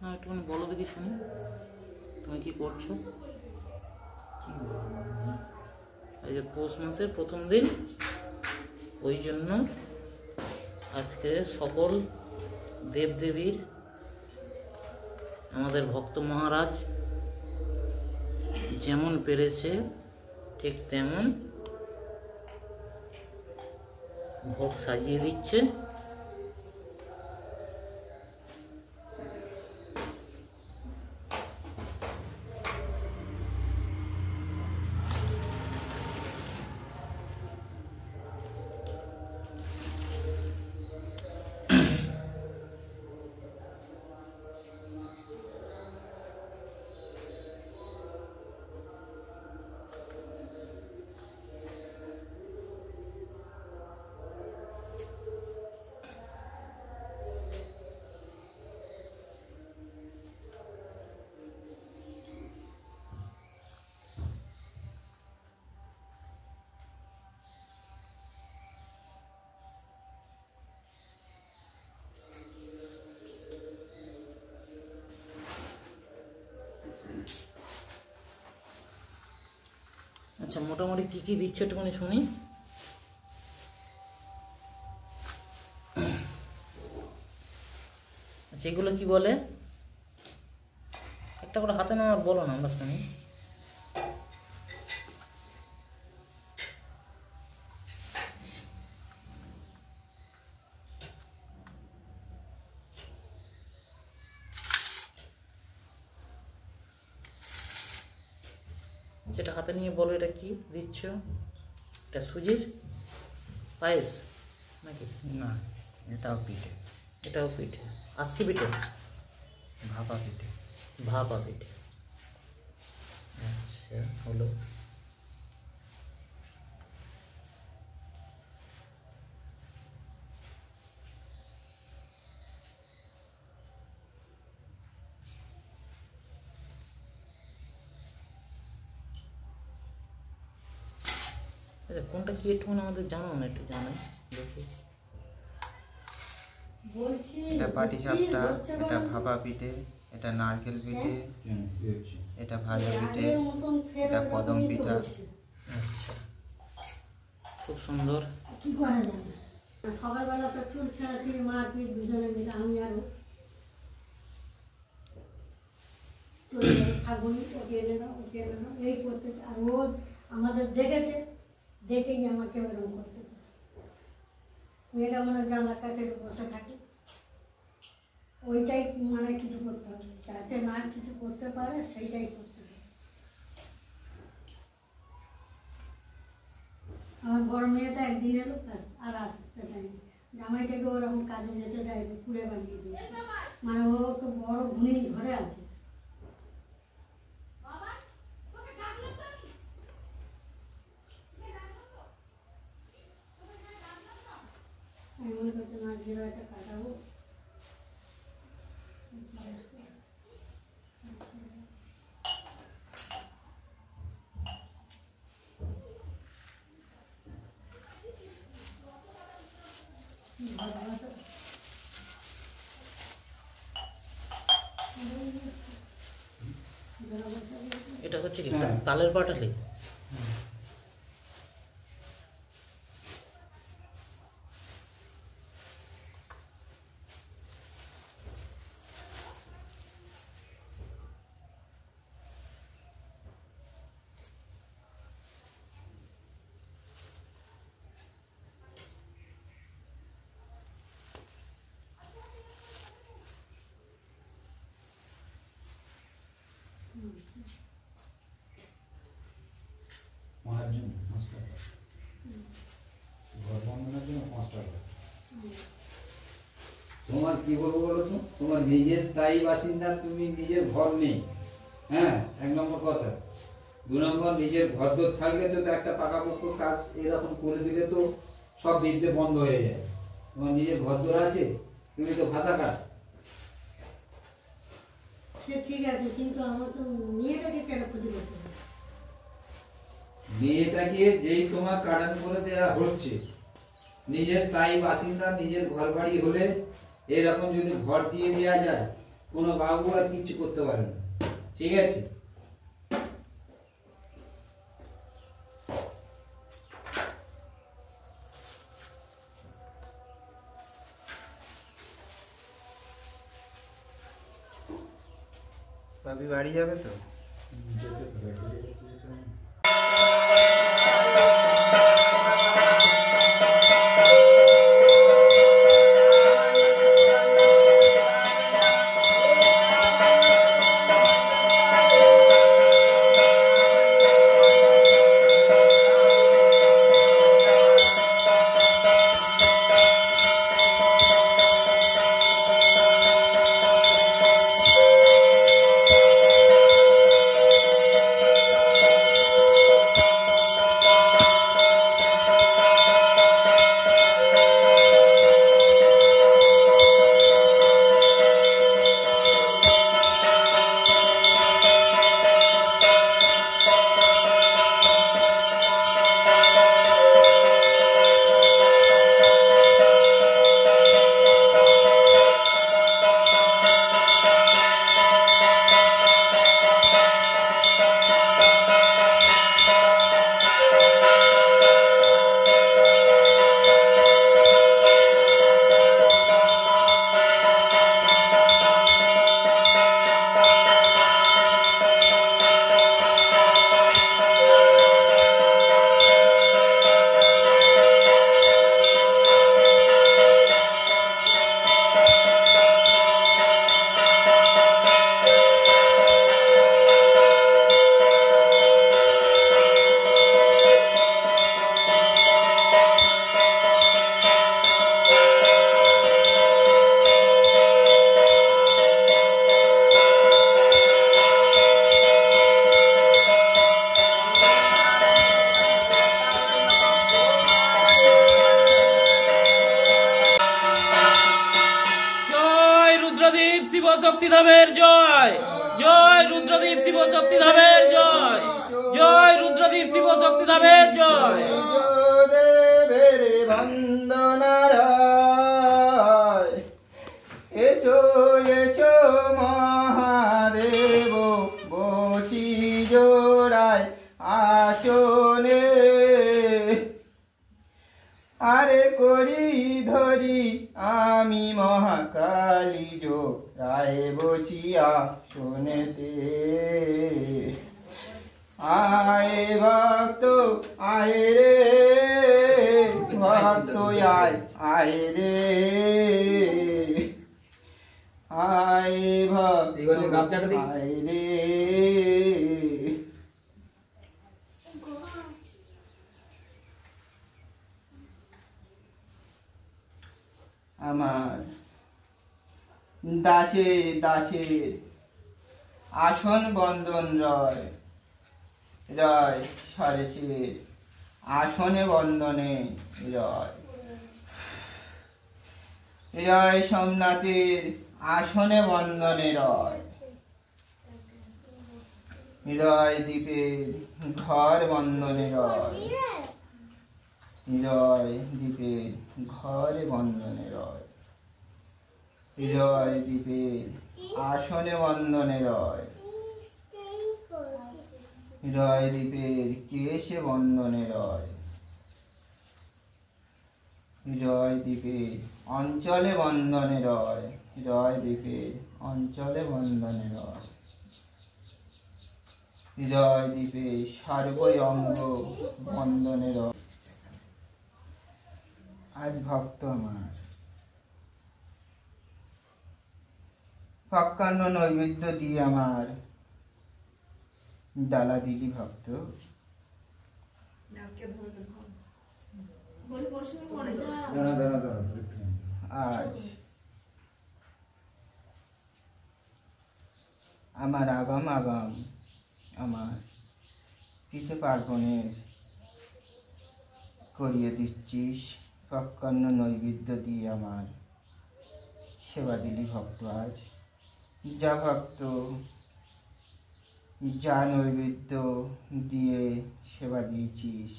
হ্যাঁ একটুখানি বলো দেখি শুনি, তুমি কি করছো? এই যে পৌষ মাসের প্রথম দিন, ওই জন্য আজকে সকল দেবদেবীর, আমাদের ভক্ত মহারাজ যেমন পেরেছে ঠিক তেমন ভোগ সাজিয়ে দিচ্ছে। আচ্ছা, মোটামুটি কি কি দিচ্ছে একটুখানি শুনি। আচ্ছা, এগুলো কি বলে? একটা করে হাতে নেওয়ার বলো না, আমরা শুনি। সেটা হাতে নিয়ে বলো, এটা কি দিচ্ছ? এটা সুজির পায়েস নাকি? না, এটাও পিঠে। এটাও পিঠে। আজকে পিঠে, ভাপা পিঠে। ভাপা পিঠে। আচ্ছা, হলো। আচ্ছা, কোনটা কি একটুখানি আমাদের জানো না, একটু জানাই দেখি। এটা পাটিসাপটা, এটা ভাপা পিঠে, এটা নারকেল পিঠে, এটা ভাজা পিঠে, এটা কদম পিঠা। আচ্ছা, খুব সুন্দর। কি করা যাবে, সকালবেলা তো চুল ছেঁড়াছিড়ি মারপিট দুজনে মিলে, আমি আরো চলে যাই, থাকুন ওকে এনে দাও, ওকে এনে দাও, এই করতে। আর ও আমাদের দেখেছে, দেখেই আমাকে এরকম করতে। মেয়েটা মানে জানলার কাছে বসে থাকে, ওইটাই মানে কিছু করতে হবে, যাতে না কিছু করতে পারে সেইটাই করতে হবে। আমার বড় মেয়েটা একদিন এলো আর আসতে চায়নি, জামাইটাকে ওরকম কাজে যেতে চাইবে, কুড়ে বানিয়ে দিয়ে, মানে ও তো বড় ঘুনি ঘরে আছে। আমি মনে করছি না, জিরো একটা কাটাবো। এটা হচ্ছে কি তালের পাটালি? মায়ের জন্য 5 টাকা, ঘর বন্ধনের জন্য 5 টাকা। তোমার কি বলবো বলো তো, তোমার নিজের স্থায়ী বাসিন্দা, তুমি নিজের ঘর নেই, হ্যাঁ, 1 নম্বর কথা। 2 নম্বর, নিজের ঘর দর থাকলে তো একটা পাকাপোক্ত কাজ এরকম করে দিলে তো সব বিদ্যে বন্ধ হয়ে যায়। তোমার নিজের ঘর দর আছে, তুমি তো ভাষা কাজ। সে ঠিক আছে, কিন্তু আমার তো মেয়েটাকে কেন ক্ষতি করতে হবে? মেয়েটাকে যেই তোমার কাটান করে দেওয়া হচ্ছে, নিজের স্থায়ী বাসিন্দা, নিজের ঘর বাড়ি হলে এরকম যদি ঘর দিয়ে দেওয়া যায়, কোনো বাবু আর কিছু করতে পারে না, ঠিক আছে? ভাবি বাড়ি যাবে তো? শিব শক্তি ধামের জয়, জয় রুদ্রদীপ শিব শক্তি ধামের জয়, জয় রুদ্রদীপ শিব শক্তি ধামের জয়। দেবের বন্দনারায় এচো এচো মহাদেব বচি জোড়ায় আসনে আরে করি ধরি আমি মহাকালী জো রায় বসিয়া শোনেতে আয় ভক্ত আয় রে ভক্ত আয় আয় রে আয় ভক্ত আয় রে। আমার দাসে দাসে আসন বন্দন রয় রয় সরেশের আসনে বন্দনে রয় রয় সোমনাথের আসনে বন্দনে রয় রয় দ্বীপের ঘর বন্দনে রয় রয় দ্বীপের ঘরে বন্দনে রয় রয় দ্বীপের আসনে বন্দনে রয় রয় দ্বীপের কেশে বন্দনে রয় রয় দ্বীপের অঞ্চলে বন্দনে রয় রয় দ্বীপের অঞ্চলে বন্দনে রয় হৃদয় দ্বীপে সর্বঙ্গ বন্দনে রয়। আজ ভক্ত আমার পক্কান্ন নৈবেদ্য দিয়ে আমার ডালা দিদি ভক্ত আজ আমার আগাম আগাম আমার পিঠে পার্বণের করিয়ে দিচ্ছিস পক্কান্ন নৈবেদ্য দিয়ে আমার সেবা দিলি ভক্ত। আজ যা ভক্ত যা নৈবেদ্য দিয়ে সেবা দিয়েছিস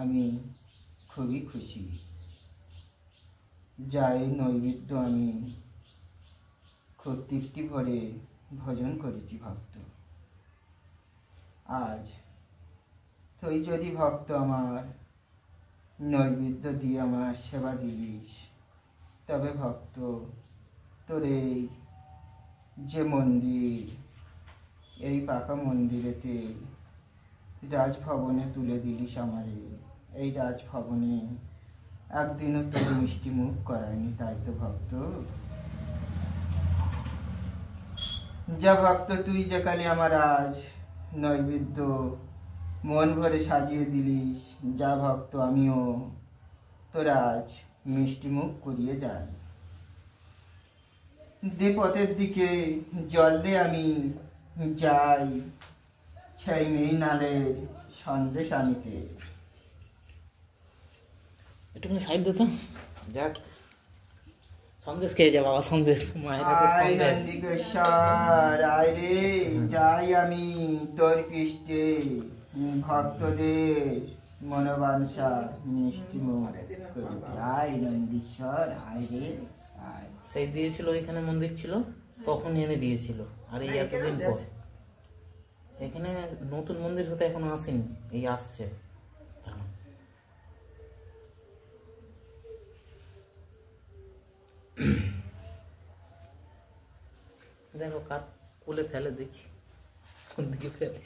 আমি খুবই খুশি। যা এই নৈবেদ্য আমি খুব তৃপ্তি ভরে ভোজন করেছি ভক্ত। আজ তুই যদি ভক্ত আমার নৈবেদ্য দিয়ে আমার সেবা দিলিস, তবে ভক্ত তোর এই যে মন্দির, এই পাকা মন্দিরেতে রাজভবনে তুলে দিলিস আমারে, এই রাজভবনে একদিনও তোর মিষ্টি মুখ করায়নি, তাই তো ভক্ত? যা ভক্ত, তুই যে কালে আমার আজ নৈবেদ্য মন ভরে সাজিয়ে দিলিস, যা ভক্ত আমিও তোর আজ মিষ্টি মুখ করিয়ে যাই। দে পথের দিকে জল দে, আমি যাই সেই মেয়ে নালের সন্দেশ আনিতে। একটুখানি সাইড দে তো, যাক সন্দেশ খেয়ে যা বাবা, সন্দেশ মায়ের হাতে আয় সন্দেশ। নন্দিকেশ্বর আয় রে, যাই আমি তোর পৃষ্ঠে ভক্তদের মনোবাঞ্ছা মিষ্টি মুখ করিতে। আয় নন্দীশ্বর আয় রে আয়। সেই দিয়েছিল, এখানে মন্দির ছিল তখন এনে দিয়েছিল, আর এই এতদিন পর এখানে নতুন মন্দির হতে এখনো আসেনি, এই আসছে। দেখো কার কোলে ফেলে, দেখি কোন দিকে ফেলে।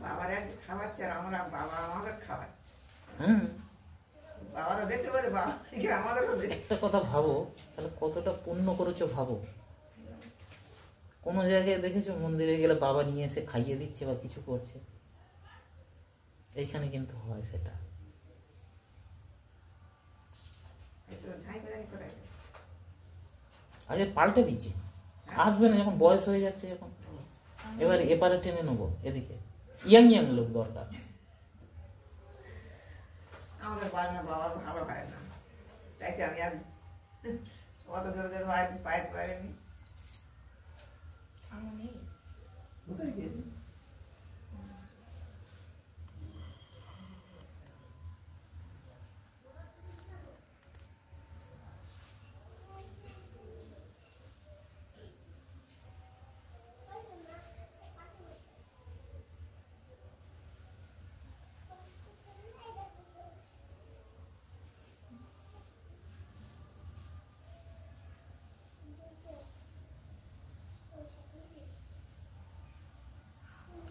বাবারা খাওয়াচ্ছে আর আমরা বাবা আমাদের খাওয়াচ্ছে। হ্যাঁ, বাবারা গেছে বলে বাবা আমাদেরও দেখে। একটা কথা ভাবো, তাহলে কতটা পুণ্য করেছো ভাবো। কোনো জায়গায় দেখেছো মন্দিরে গেলে বাবা নিয়ে এসে খাইয়ে দিচ্ছে বা কিছু করছে? এইখানে কিন্তু হয় সেটা। আগে পাল্টে দিচ্ছি, আসবে না যখন বয়স হয়ে যাচ্ছে, যখন এবার এপারে টেনে নেবো এদিকে। ইয়াং ইয়াং লোক দরকার। আমাদের বাজনা বাবার ভালো হয় না, তাইতে আমি আর অত জোরে জোরে পাইতে পারিনি। কোথায় গিয়েছি?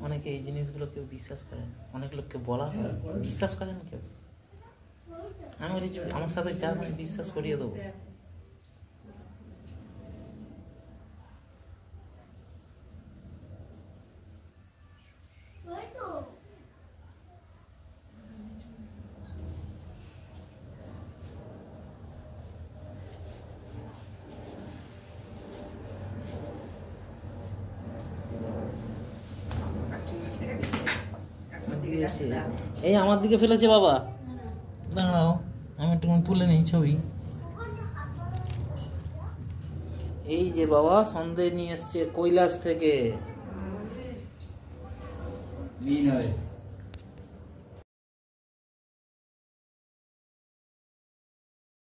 অনেকে এই জিনিসগুলো কেউ বিশ্বাস করে না, অনেক লোককে বলা হয় বিশ্বাস করে না কেউ। আমি বলি আমার সাথে যা, আমি বিশ্বাস করিয়ে দেবো। এই আমার দিকে ফেলেছে বাবা, দাঁড়াও আমি একটু তুলে নিই ছবি। এই যে বাবা সন্দেশ নিয়ে এসছে কৈলাস থেকে। বিনয়